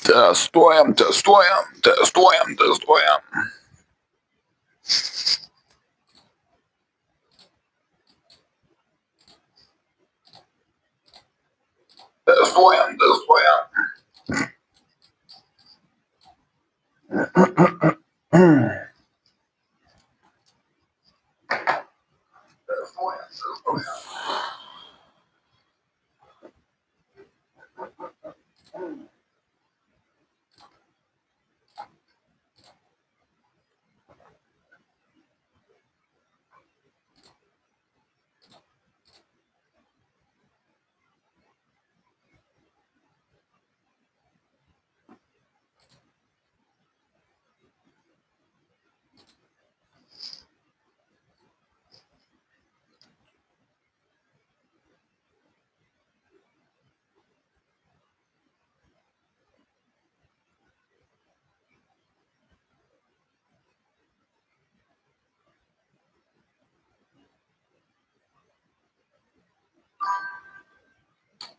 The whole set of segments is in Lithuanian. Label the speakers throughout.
Speaker 1: Testuojam.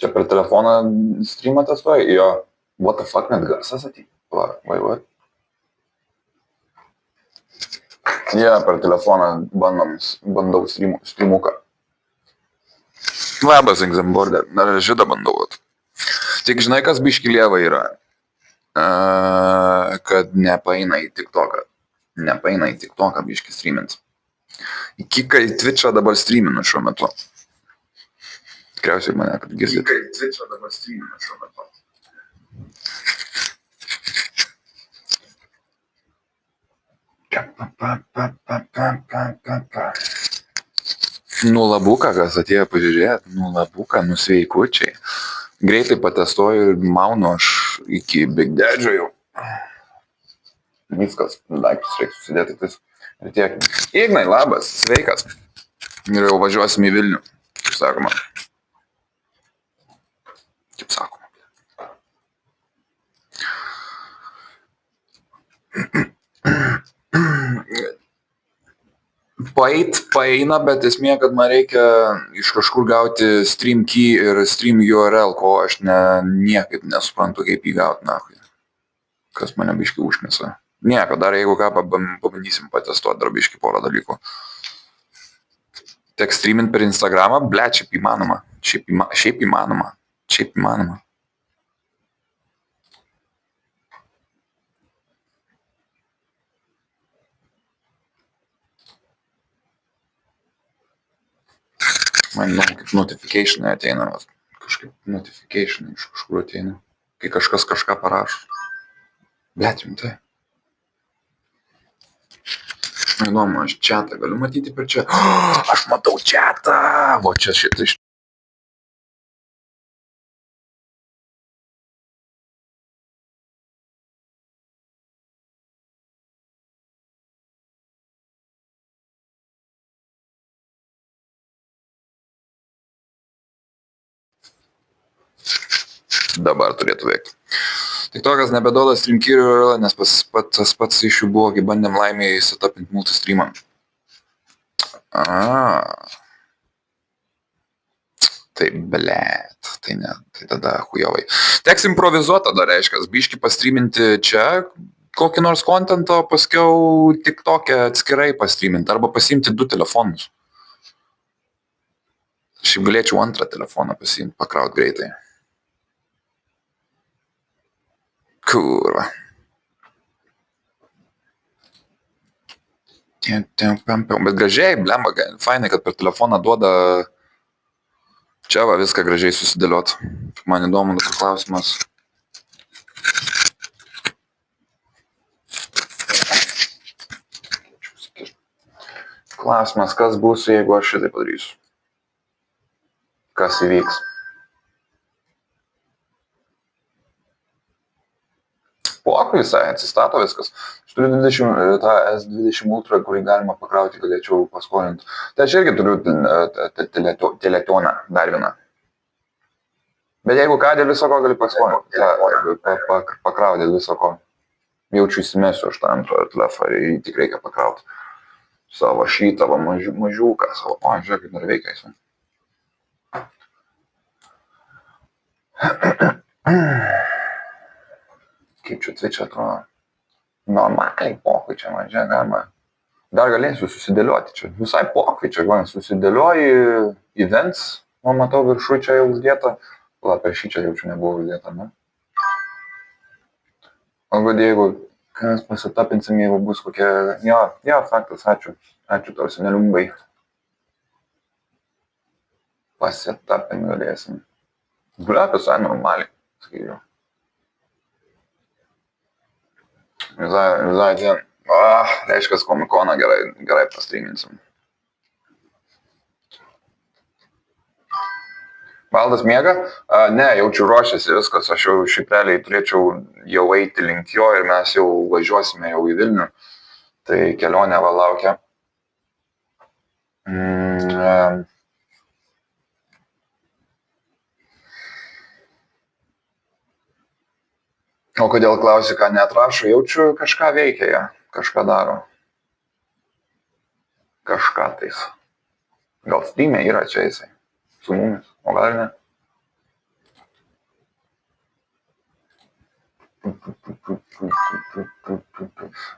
Speaker 1: Čia per telefoną streamą testuoji? Jo. What the fuck, net garsas atėjo? Va. Jo, per telefoną bandau streamuką. Labas, Exambordė. Dar šitą bandau. Tik žinai, kas biški lieva yra? Kad nepaeina į TikToką. Nepaeina į TikToką biški streamint. Į Kiką, į Twitch'ą dabar streaminu šiuo metu. Tikriausiai mane, kad girdit. Kiką, į Twitch'ą dabar streaminu šiuo metu. Nulabuką, kas atėjo pažiūrėti, nulabuką, nusveikučiai. Greitai patestuoju ir maunu aš iki Big Dadžio jau. Viskas, daiktus reikia susidėti tik ir tiek. Ignai, labas, sveikas. Ir jau važiuosim į Vilnių, kaip sakoma. Paeina, bet esmė, kad man reikia iš kažkur gauti stream key ir stream URL, ko aš niekaip nesuprantu, kaip jį gauti, nahui. Kas mane biški užknisa. Nieko, dar jeigu ką, pabandysim patestuoti dar biški porą dalykų. Tek streamint per Instagramą, šiaip įmanoma. Šiaip įmanoma. Man kaip notificationai ateina, kažkaip notificationai iš kažkur ateina, kai kažkas kažką parašo. Rimtai. Įdomu, aš chatą galiu matyti per čia. Aš matau chatą! O čia šitą iš... Dabar turėtų veikti. TikTokas nebeduoda stream key URL, nes tas pats iš jų buvo, kai bandėm laimėj setupint multistreamą. Tai blėt, tai ne, tai tada hujovai. Teks improvizuot tada, reiškia, biški pastreaminti čia kokį nors kontentą, paskiau TikTok'e atskirai pastreaminti, arba pasiimti 2 telefonus. Šiaip galėčiau 2 telefoną pasiimti, pakraut greitai. Kurva. Bet gražiai, blemba, fainai, kad per telefoną duoda čia va viską gražiai susidėliot. Man įdomu, dabar klausimas. Klausimas, kas bus, jeigu aš šitai padarysiu? Kas įvyks? Pokui visai, atsistato viskas. Aš turiu tą S20 Ultra, kurį galima pakrauti, galėčiau paskolinti. Tai aš irgi turiu teletoną, dar vieną. Bet jeigu ką, dėl viso ko gali paskolinti. Pakrauti dėl viso ko. Jaučiu įsimesiu aš tą antrą telefą ir jį tik reikia pakrauti. Savo šitą mažiuką, savo... O, žiūrėk, kaip dar veikia jis. Kaip čia Twitch atrodo? Normaliai pokui čia mažai galima. Dar galėsiu susidėlioti čia. Visai pokui čia, man susidėlioji events, o matau viršų čia jau uždėta. Lapė šį čia jaučiu nebuvo uždėta, ne? O kad jeigu kas pasitapinsim, jeigu bus kokie... Jo, faktas, ačiū. Ačiū tau, seneliumbai. Pasitapin galėsim. Blia, visai normaliai, sakyčiau. Visai dien. Reiškia, komikoną gerai pastryminsim. Valdas miega? Ne, jaučiu ruošiasi viskas, aš jau šipreliai turėčiau jau eiti link jo ir mes jau važiuosime jau į Vilnių. Tai kelionė va laukia. O kodėl klausi, ką neatrašo, jaučiu kažką veikia jie, kažką daro. Kažką tais. Gal stream'e yra čia jisai, su mumis, o gal ne.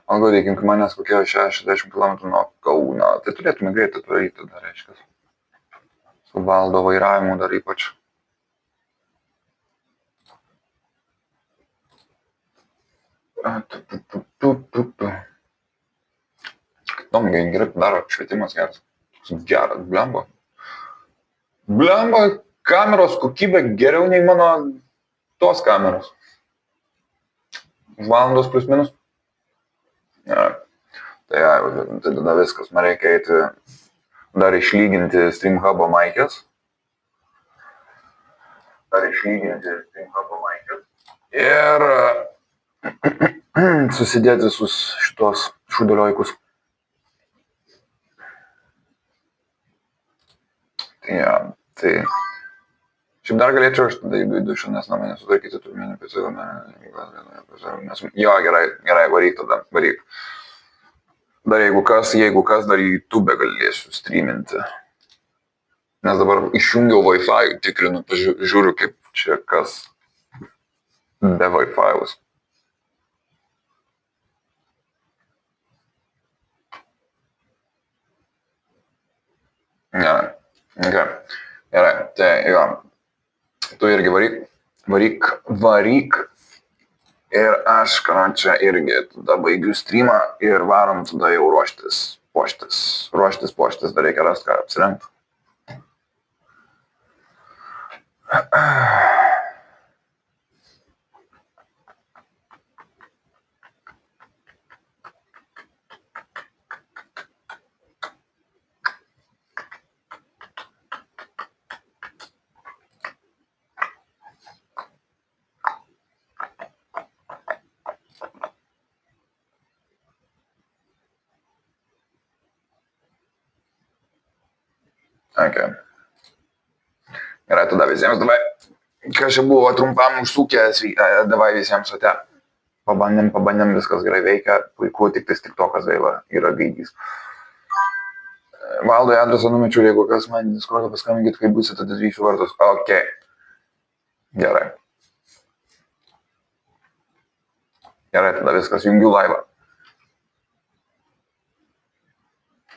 Speaker 1: O galėkim, kai manęs kokie 60 km nuo Kauno, tai turėtume greitai atvaryti tada, reiškia. Su Valdo vairavimu dar ypač. Tom gerai daro, švietimas geras. Geras, blemba. Blemba, kameros kokybė geriau nei mano tos kameros. Valandos plus minus. Ja. Tai tada viskas, man reikia eiti dar išlyginti StreamHub'o maikės. Ir susidėti visus šitos šūdėliojikus. Tai šiaip dar galėčiau aš tada į dušą, nes namai nesutvarkyti turminį pėcą. Jo, gerai, varyk tada, varyk. Dar jeigu kas, dar į YouTube galėsiu streaminti. Nes dabar išjungiau Wi-Fi, tikrinu, žiūriu kaip čia kas be Wi-Fi'us. Gerai, tai jo, tu irgi varyk ir aš, čia irgi tada baigiu streamą ir varom tada jau ruoštis, dar reikia rasti ką apsirengti. Okay. Gerai, tada visiems davai. Kas čia buvo trumpam užsukęs, davai visiems ate. Pabandėm, viskas gerai veikia, puiku, tik tais TikTokas gaila, yra gaidys. Valdui adresą numečiau, jeigu kas man Discordą paskambinkit, kai būsit atidrysiu vartus. Ok. Gerai, tada viskas, jungiu laivą.